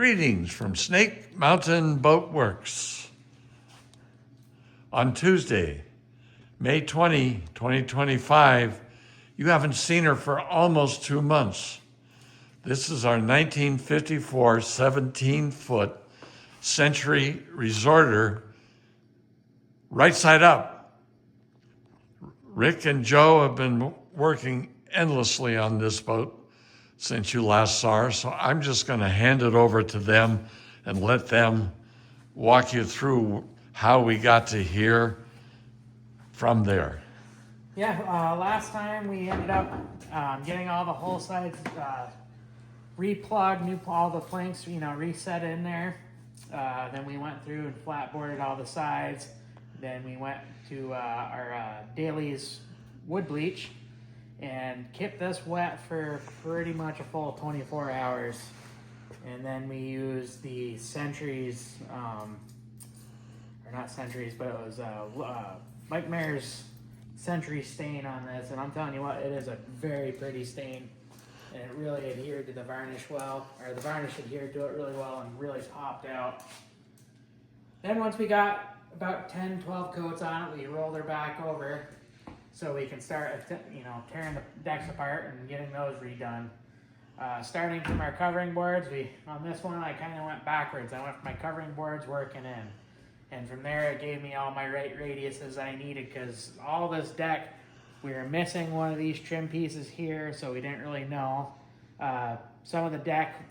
Greetings from Snake Mountain Boat Works. On Tuesday, May 20, 2025, you haven't seen her for almost 2 months. This is our 1954 17-foot Century Resorter, right side up. Rick and Joe have been working endlessly on this boat since you last saw her, so I'm just going to hand it over to them and let them walk you through how we got to here from there. Yeah, last time we ended up getting all the hull sides replugged, all the planks, reset in there. Then we went through and flatboarded all the sides. Then we went to our Daly's wood bleach and kept this wet for pretty much a full 24 hours. And then we used the Centuries, or not Centuries, but it was Mike Mayer's Century stain on this. And I'm telling you what, it is a very pretty stain. And it really adhered to the varnish well, or the varnish adhered to it really well and really popped out. Then once we got about 10, 12 coats on it, we rolled her back over so we can start, tearing the decks apart and getting those redone. Starting from our covering boards, on this one I kind of went backwards. I went from my covering boards working in. And from there it gave me all my right radiuses I needed, because all this deck, we were missing one of these trim pieces here, so we didn't really know. Some of the deck,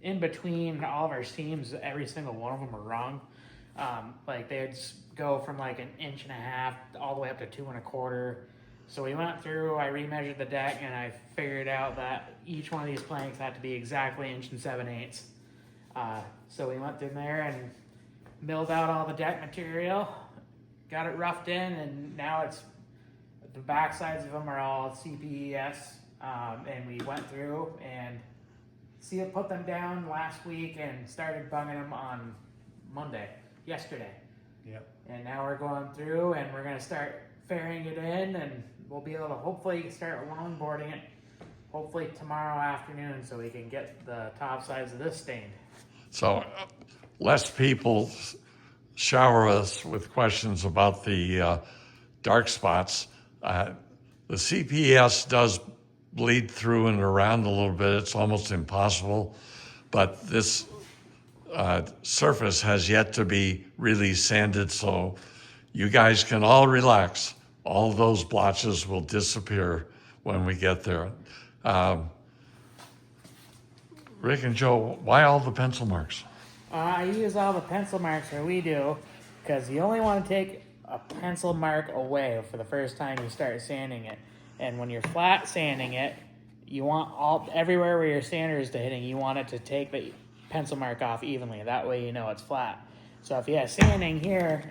in between all of our seams, every single one of them were wrong. Like they'd go from like 1.5 inches all the way up to 2 1/4. So we went through, I remeasured the deck, and I figured out that each one of these planks had to be exactly 1 7/8. So we went through there and milled out all the deck material, got it roughed in, and now the back sides of them are all CPES. And we went through and put them down last week and started bunging them on yesterday. Yep. And now we're going through and we're going to start fairing it in, and we'll be able to hopefully start longboarding it hopefully tomorrow afternoon so we can get the top sides of this stained. So less people shower us with questions about the dark spots. The CPES does bleed through and around a little bit. It's almost impossible, but this surface has yet to be really sanded, so you guys can all relax. All those blotches will disappear when we get there. Rick and Joe, why all the pencil marks? I use all the pencil marks, or we do, because you only want to take a pencil mark away for the first time you start sanding it. And when you're flat sanding it, you want everywhere where your sander is hitting, you want it to take the pencil mark off evenly. That way you know it's flat. So if you have sanding here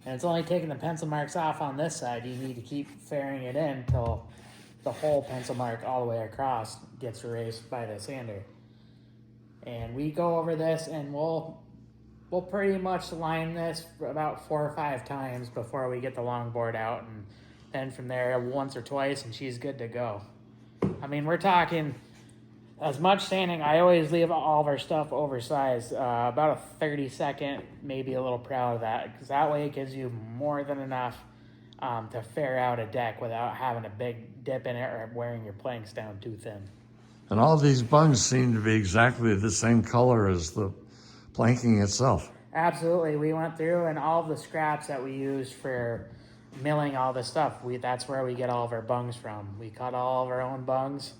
and it's only taking the pencil marks off on this side, you need to keep fairing it in until the whole pencil mark all the way across gets erased by the sander. And we go over this and we'll pretty much line this for about 4 or 5 times before we get the longboard out, and then from there once or twice and she's good to go. I mean, we're talking as much sanding. I always leave all of our stuff oversized, about a 30-second, maybe a little proud of that, because that way it gives you more than enough to fair out a deck without having a big dip in it or wearing your planks down too thin. And all these bungs seem to be exactly the same color as the planking itself. Absolutely. We went through, and all of the scraps that we used for milling all this stuff, that's where we get all of our bungs from. We cut all of our own bungs,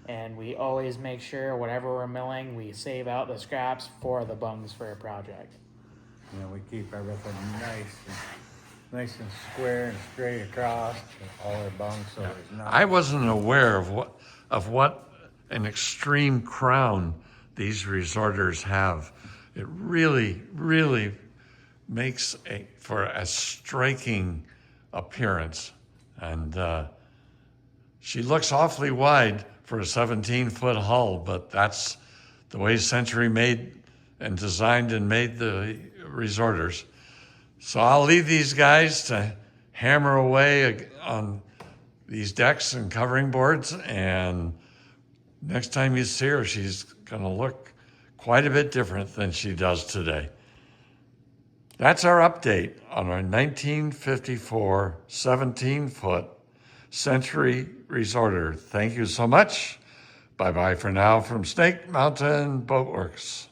and we always make sure whatever we're milling, we save out the scraps for the bungs for a project. We keep everything nice and square and straight across all our bunks. So there's not. I wasn't aware of what an extreme crown these resorters have. It really, really makes for a striking appearance. And she looks awfully wide for a 17-foot hull, but that's the way Century made and designed and made the resorters. So I'll leave these guys to hammer away on these decks and covering boards, and next time you see her, she's gonna look quite a bit different than she does today. That's our update on our 1954 17-foot Century Resorter. Thank you so much. Bye-bye for now from Snake Mountain Boatworks.